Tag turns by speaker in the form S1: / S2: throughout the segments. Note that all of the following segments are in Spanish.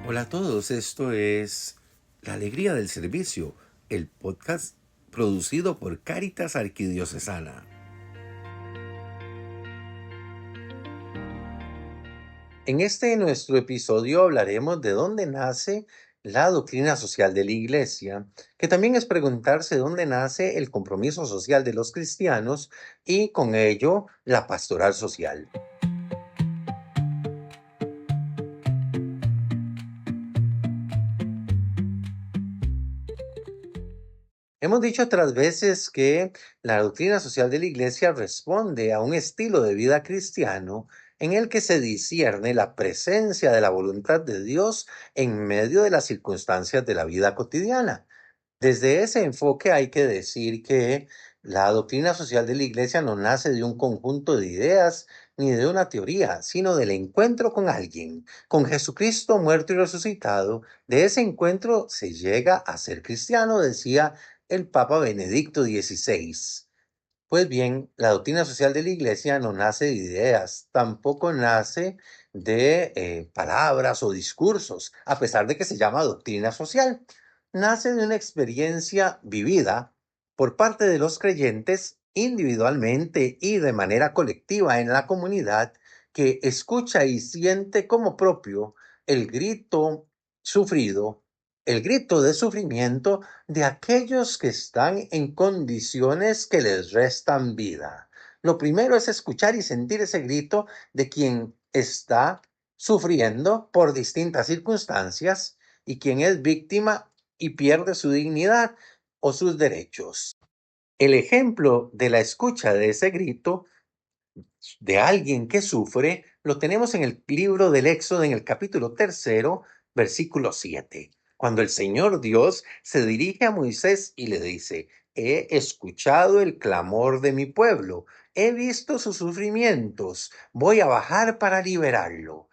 S1: Hola a todos, esto es La Alegría del Servicio, el podcast producido por Cáritas Arquidiocesana. En este nuestro episodio hablaremos de dónde nace la doctrina social de la Iglesia, que también es preguntarse dónde nace el compromiso social de los cristianos y con ello la pastoral social. Hemos dicho otras veces que la doctrina social de la Iglesia responde a un estilo de vida cristiano en el que se discierne la presencia de la voluntad de Dios en medio de las circunstancias de la vida cotidiana. Desde ese enfoque hay que decir que la doctrina social de la Iglesia no nace de un conjunto de ideas ni de una teoría, sino del encuentro con alguien, con Jesucristo muerto y resucitado. De ese encuentro se llega a ser cristiano, decía el Papa Benedicto XVI. Pues bien, la doctrina social de la Iglesia no nace de ideas, tampoco nace de palabras o discursos, a pesar de que se llama doctrina social. Nace de una experiencia vivida por parte de los creyentes individualmente y de manera colectiva en la comunidad, que escucha y siente como propio el grito sufrido, el grito de sufrimiento de aquellos que están en condiciones que les restan vida. Lo primero es escuchar y sentir ese grito de quien está sufriendo por distintas circunstancias y quien es víctima y pierde su dignidad o sus derechos. El ejemplo de la escucha de ese grito de alguien que sufre lo tenemos en el libro del Éxodo, en el capítulo 3, versículo 7, cuando el Señor Dios se dirige a Moisés y le dice: he escuchado el clamor de mi pueblo, he visto sus sufrimientos, voy a bajar para liberarlo.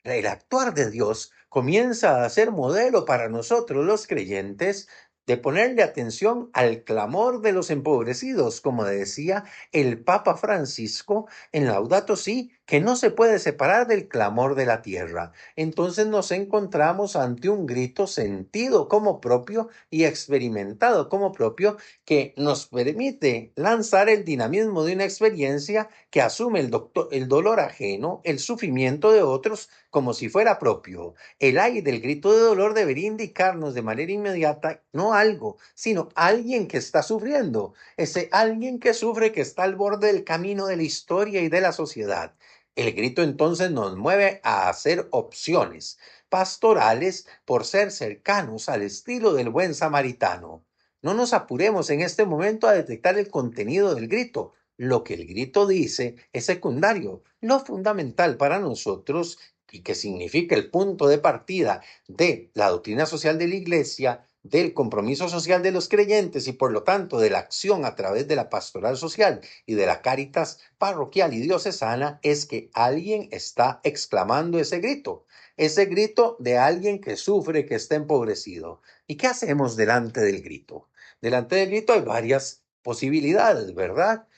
S1: El actuar de Dios comienza a ser modelo para nosotros los creyentes de ponerle atención al clamor de los empobrecidos, como decía el Papa Francisco en Laudato Si, que no se puede separar del clamor de la tierra. Entonces nos encontramos ante un grito sentido como propio y experimentado como propio, que nos permite lanzar el dinamismo de una experiencia que asume el dolor ajeno, el sufrimiento de otros, como si fuera propio. El ay del grito de dolor debería indicarnos de manera inmediata no algo, sino alguien que está sufriendo, ese alguien que sufre, que está al borde del camino de la historia y de la sociedad. El grito entonces nos mueve a hacer opciones pastorales por ser cercanos al estilo del buen samaritano. No nos apuremos en este momento a detectar el contenido del grito. Lo que el grito dice es secundario. Lo fundamental para nosotros, y que significa el punto de partida de la doctrina social de la Iglesia, del compromiso social de los creyentes y por lo tanto de la acción a través de la pastoral social y de la Cáritas parroquial y diocesana, es que alguien está exclamando ese grito de alguien que sufre, que está empobrecido. ¿Y qué hacemos delante del grito? Delante del grito hay varias posibilidades, ¿verdad?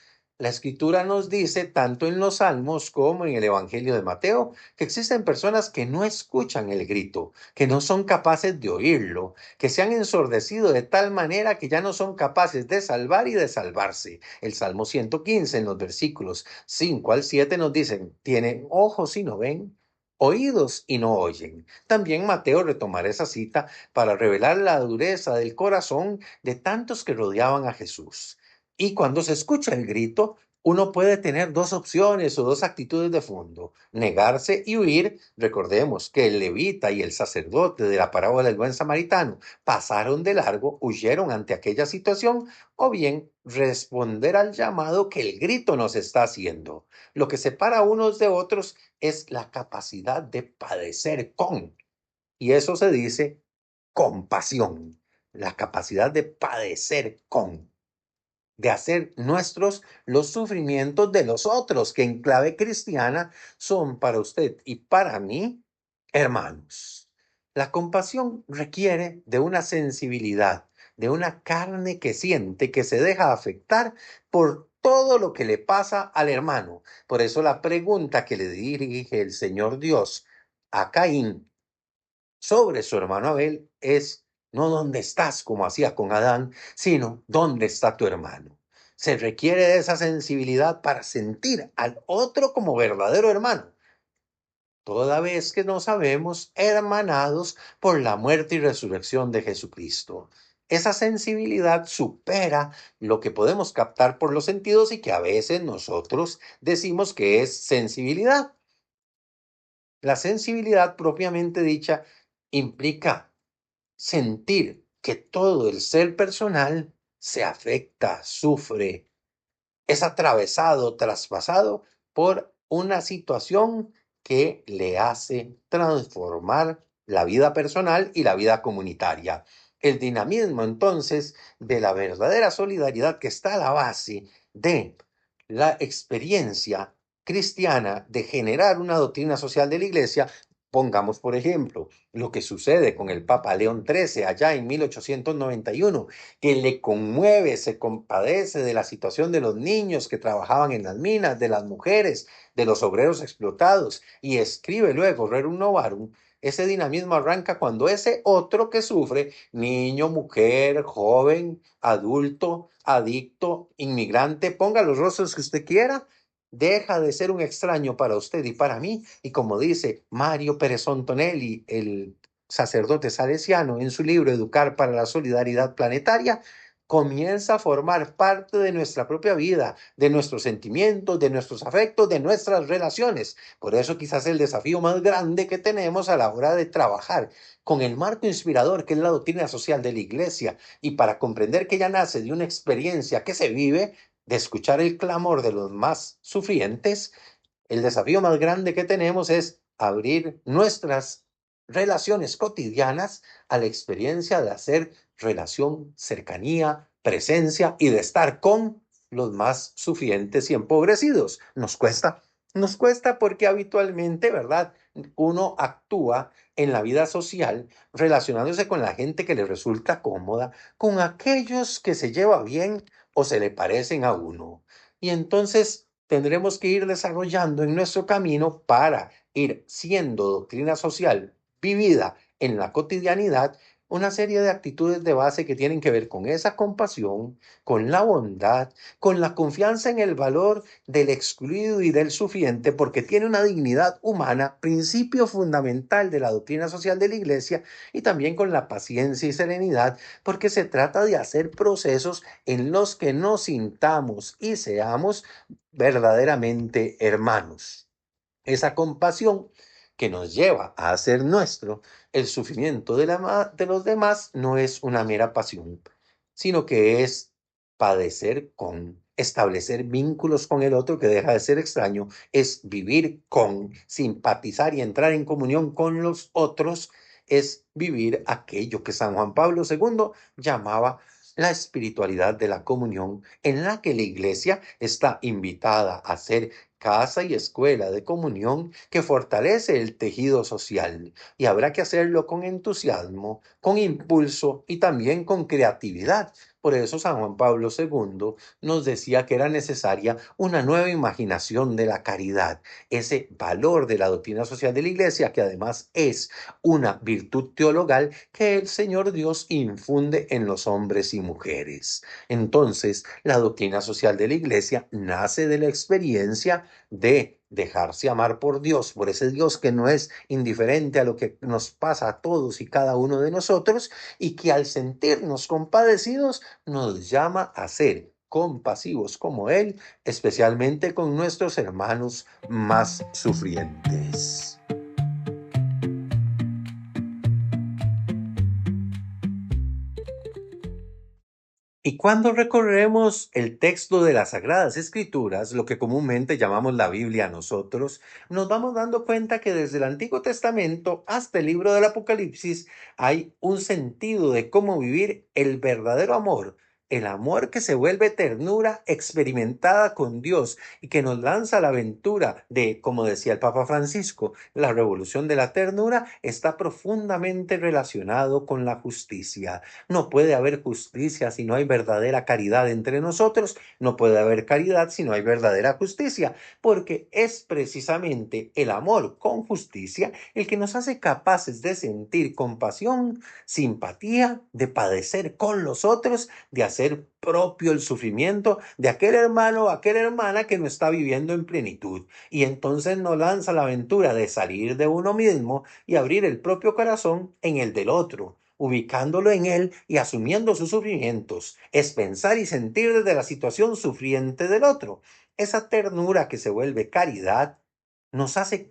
S1: La escritura nos dice, tanto en los Salmos como en el Evangelio de Mateo, que existen personas que no escuchan el grito, que no son capaces de oírlo, que se han ensordecido de tal manera que ya no son capaces de salvar y de salvarse. El Salmo 115, en los versículos 5 al 7, nos dicen: tienen ojos y no ven, oídos y no oyen. También Mateo retomará esa cita para revelar la dureza del corazón de tantos que rodeaban a Jesús. Y cuando se escucha el grito, uno puede tener dos opciones o dos actitudes de fondo: negarse y huir. Recordemos que el levita y el sacerdote de la parábola del buen samaritano pasaron de largo, huyeron ante aquella situación, o bien responder al llamado que el grito nos está haciendo. Lo que separa unos de otros es la capacidad de padecer con, y eso se dice compasión, la capacidad de padecer con, de hacer nuestros los sufrimientos de los otros, que en clave cristiana son para usted y para mí hermanos. La compasión requiere de una sensibilidad, de una carne que siente, que se deja afectar por todo lo que le pasa al hermano. Por eso la pregunta que le dirige el Señor Dios a Caín: sobre su hermano Abel es no dónde estás como hacía con Adán, sino dónde está tu hermano. Se requiere de esa sensibilidad para sentir al otro como verdadero hermano, toda vez que nos sabemos hermanados por la muerte y resurrección de Jesucristo. Esa sensibilidad supera lo que podemos captar por los sentidos y que a veces nosotros decimos que es sensibilidad. La sensibilidad propiamente dicha implica sentir que todo el ser personal se afecta, sufre, es atravesado, traspasado por una situación que le hace transformar la vida personal y la vida comunitaria. El dinamismo entonces de la verdadera solidaridad que está a la base de la experiencia cristiana de generar una doctrina social de la iglesia. Pongamos, por ejemplo, lo que sucede con el Papa León XIII allá en 1891, que le conmueve, se compadece de la situación de los niños que trabajaban en las minas, de las mujeres, de los obreros explotados, y escribe luego Rerum Novarum. Ese dinamismo arranca cuando ese otro que sufre, niño, mujer, joven, adulto, adicto, inmigrante, ponga los rostros que usted quiera, deja de ser un extraño para usted y para mí. Y como dice Mario Perezón Tonelli, el sacerdote salesiano, en su libro Educar para la Solidaridad Planetaria, comienza a formar parte de nuestra propia vida, de nuestros sentimientos, de nuestros afectos, de nuestras relaciones. Por eso quizás el desafío más grande que tenemos a la hora de trabajar con el marco inspirador que es la doctrina social de la Iglesia, y para comprender que ella nace de una experiencia que se vive, de escuchar el clamor de los más sufrientes, el desafío más grande que tenemos es abrir nuestras relaciones cotidianas a la experiencia de hacer relación, cercanía, presencia y de estar con los más sufrientes y empobrecidos. Nos cuesta porque habitualmente, ¿verdad? Uno actúa en la vida social relacionándose con la gente que le resulta cómoda, con aquellos que se lleva bien o se le parecen a uno. Y entonces tendremos que ir desarrollando en nuestro camino para ir siendo doctrina social vivida en la cotidianidad una serie de actitudes de base que tienen que ver con esa compasión, con la bondad, con la confianza en el valor del excluido y del sufriente, porque tiene una dignidad humana, principio fundamental de la doctrina social de la Iglesia, y también con la paciencia y serenidad, porque se trata de hacer procesos en los que nos sintamos y seamos verdaderamente hermanos. Esa compasión que nos lleva a hacer nuestro el sufrimiento de los demás no es una mera pasión, sino que es padecer con, establecer vínculos con el otro que deja de ser extraño, es vivir con, simpatizar y entrar en comunión con los otros, es vivir aquello que San Juan Pablo II llamaba la espiritualidad de la comunión, en la que la iglesia está invitada a ser casa y escuela de comunión que fortalece el tejido social, y habrá que hacerlo con entusiasmo, con impulso y también con creatividad. Por eso San Juan Pablo II nos decía que era necesaria una nueva imaginación de la caridad, ese valor de la doctrina social de la Iglesia, que además es una virtud teologal que el Señor Dios infunde en los hombres y mujeres. Entonces, la doctrina social de la Iglesia nace de la experiencia de dejarse amar por Dios, por ese Dios que no es indiferente a lo que nos pasa a todos y cada uno de nosotros, y que al sentirnos compadecidos nos llama a ser compasivos como Él, especialmente con nuestros hermanos más sufrientes. Y cuando recorremos el texto de las Sagradas Escrituras, lo que comúnmente llamamos la Biblia nosotros, nos vamos dando cuenta que desde el Antiguo Testamento hasta el libro del Apocalipsis hay un sentido de cómo vivir el verdadero amor el amor que se vuelve ternura experimentada con Dios y que nos lanza a la aventura de, como decía el Papa Francisco, la revolución de la ternura está profundamente relacionado con la justicia. No puede haber justicia si no hay verdadera caridad entre nosotros, no puede haber caridad si no hay verdadera justicia, porque es precisamente el amor con justicia el que nos hace capaces de sentir compasión, simpatía, de padecer con los otros, de hacer propio el sufrimiento de aquel hermano o aquella hermana que no está viviendo en plenitud. Y entonces nos lanza la aventura de salir de uno mismo y abrir el propio corazón en el del otro, ubicándolo en él y asumiendo sus sufrimientos. Es pensar y sentir desde la situación sufriente del otro. Esa ternura que se vuelve caridad nos hace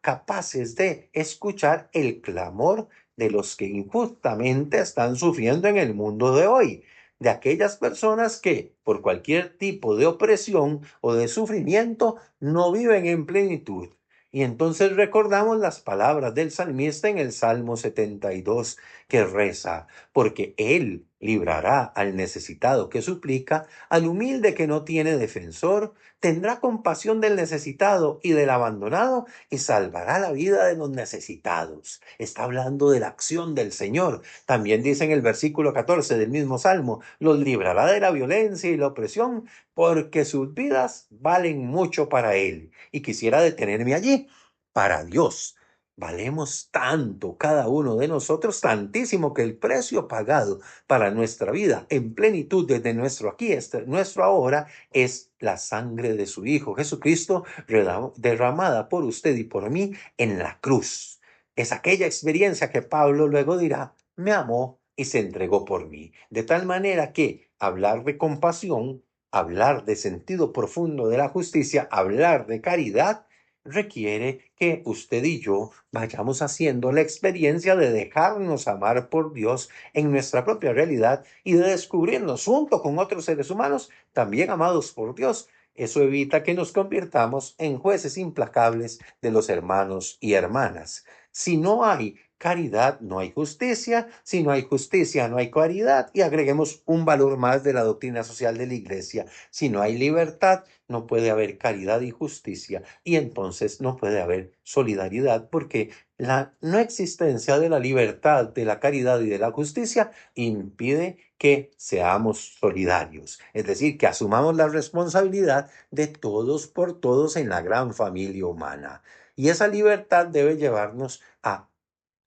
S1: capaces de escuchar el clamor de los que injustamente están sufriendo en el mundo de hoy, de aquellas personas que por cualquier tipo de opresión o de sufrimiento no viven en plenitud. Y entonces recordamos las palabras del salmista en el Salmo 72 que reza, porque Él librará al necesitado que suplica, al humilde que no tiene defensor, tendrá compasión del necesitado y del abandonado y salvará la vida de los necesitados. Está hablando de la acción del Señor. También dice en el versículo 14 del mismo Salmo, los librará de la violencia y la opresión porque sus vidas valen mucho para Él. Y quisiera detenerme allí. Para Dios. Valemos tanto cada uno de nosotros, tantísimo que el precio pagado para nuestra vida en plenitud desde nuestro aquí, nuestro ahora, es la sangre de su Hijo Jesucristo derramada por usted y por mí en la cruz. Es aquella experiencia que Pablo luego dirá, me amó y se entregó por mí. De tal manera que hablar de compasión, hablar de sentido profundo de la justicia, hablar de caridad, requiere que usted y yo vayamos haciendo la experiencia de dejarnos amar por Dios en nuestra propia realidad y de descubrirnos junto con otros seres humanos también amados por Dios. Eso evita que nos convirtamos en jueces implacables de los hermanos y hermanas. Si no hay caridad, no hay justicia. Si no hay justicia, no hay caridad. Y agreguemos un valor más de la doctrina social de la Iglesia. Si no hay libertad, no puede haber caridad y justicia. Y entonces no puede haber solidaridad porque la no existencia de la libertad, de la caridad y de la justicia impide que seamos solidarios, es decir, que asumamos la responsabilidad de todos por todos en la gran familia humana. Y esa libertad debe llevarnos a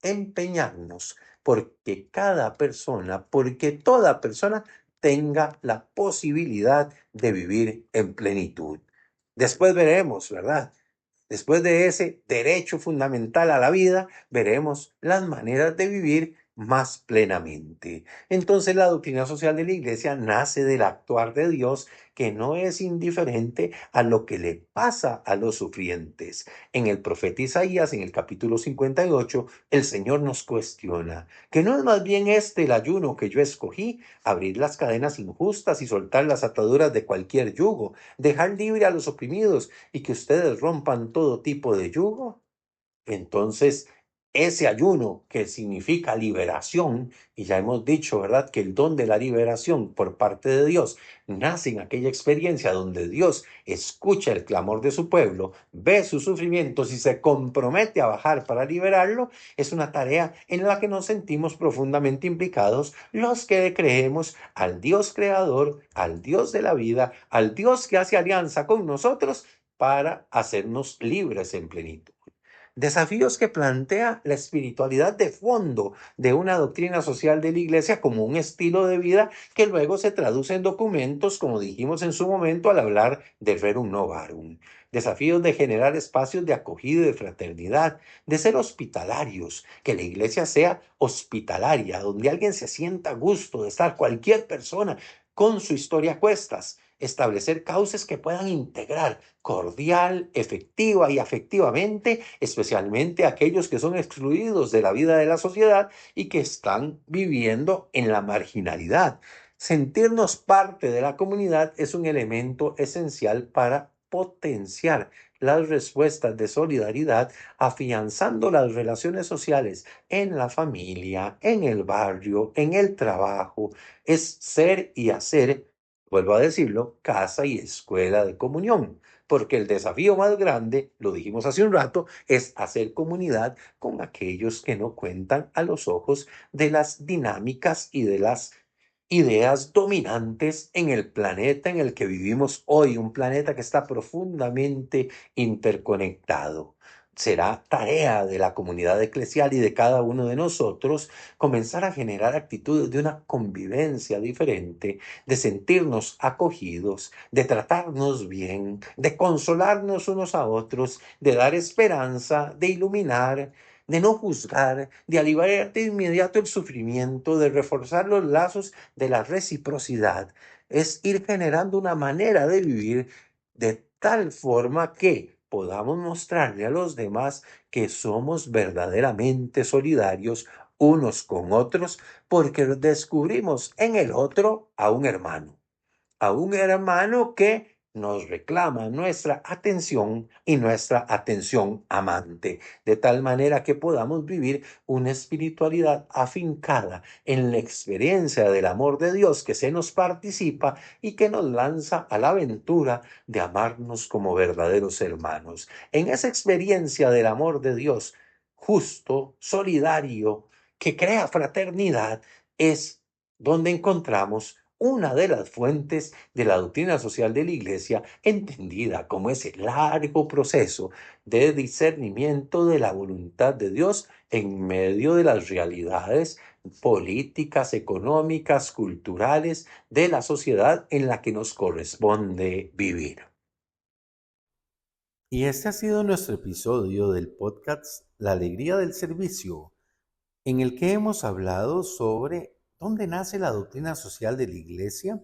S1: empeñarnos porque cada persona, porque toda persona tenga la posibilidad de vivir en plenitud. Después veremos, ¿verdad? Después de ese derecho fundamental a la vida, veremos las maneras de vivir más plenamente. Entonces la doctrina social de la Iglesia nace del actuar de Dios que no es indiferente a lo que le pasa a los sufrientes. En el profeta Isaías, en el capítulo 58, el Señor nos cuestiona, que no es más bien este el ayuno que yo escogí, abrir las cadenas injustas y soltar las ataduras de cualquier yugo, dejar libre a los oprimidos y que ustedes rompan todo tipo de yugo. Entonces, ese ayuno que significa liberación, y ya hemos dicho, ¿verdad?, que el don de la liberación por parte de Dios nace en aquella experiencia donde Dios escucha el clamor de su pueblo, ve sus sufrimientos y se compromete a bajar para liberarlo, es una tarea en la que nos sentimos profundamente implicados los que creemos al Dios creador, al Dios de la vida, al Dios que hace alianza con nosotros para hacernos libres en plenitud. Desafíos que plantea la espiritualidad de fondo de una doctrina social de la Iglesia como un estilo de vida que luego se traduce en documentos, como dijimos en su momento al hablar de Rerum Novarum. Desafíos de generar espacios de acogida y de fraternidad, de ser hospitalarios, que la Iglesia sea hospitalaria, donde alguien se sienta a gusto de estar, cualquier persona con su historia a cuestas, establecer cauces que puedan integrar cordial, efectiva y afectivamente, especialmente aquellos que son excluidos de la vida de la sociedad y que están viviendo en la marginalidad. Sentirnos parte de la comunidad es un elemento esencial para potenciar las respuestas de solidaridad, afianzando las relaciones sociales en la familia, en el barrio, en el trabajo. Es ser y hacer, vuelvo a decirlo, casa y escuela de comunión. Porque el desafío más grande, lo dijimos hace un rato, es hacer comunidad con aquellos que no cuentan a los ojos de las dinámicas y de las ideas dominantes en el planeta en el que vivimos hoy, un planeta que está profundamente interconectado. Será tarea de la comunidad eclesial y de cada uno de nosotros comenzar a generar actitudes de una convivencia diferente, de sentirnos acogidos, de tratarnos bien, de consolarnos unos a otros, de dar esperanza, de iluminar, de no juzgar, de aliviar de inmediato el sufrimiento, de reforzar los lazos de la reciprocidad. Es ir generando una manera de vivir de tal forma que podamos mostrarle a los demás que somos verdaderamente solidarios unos con otros porque descubrimos en el otro a un hermano que nos reclama nuestra atención y nuestra atención amante, de tal manera que podamos vivir una espiritualidad afincada en la experiencia del amor de Dios que se nos participa y que nos lanza a la aventura de amarnos como verdaderos hermanos. En esa experiencia del amor de Dios justo, solidario, que crea fraternidad, es donde encontramos una de las fuentes de la doctrina social de la Iglesia, entendida como ese largo proceso de discernimiento de la voluntad de Dios en medio de las realidades políticas, económicas, culturales de la sociedad en la que nos corresponde vivir. Y este ha sido nuestro episodio del podcast La Alegría del Servicio, en el que hemos hablado sobre dónde nace la doctrina social de la Iglesia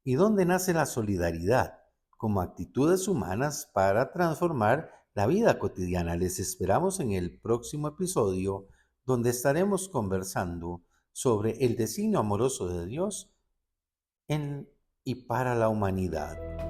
S1: y dónde nace la solidaridad como actitudes humanas para transformar la vida cotidiana. Les esperamos en el próximo episodio donde estaremos conversando sobre el designio amoroso de Dios en y para la humanidad.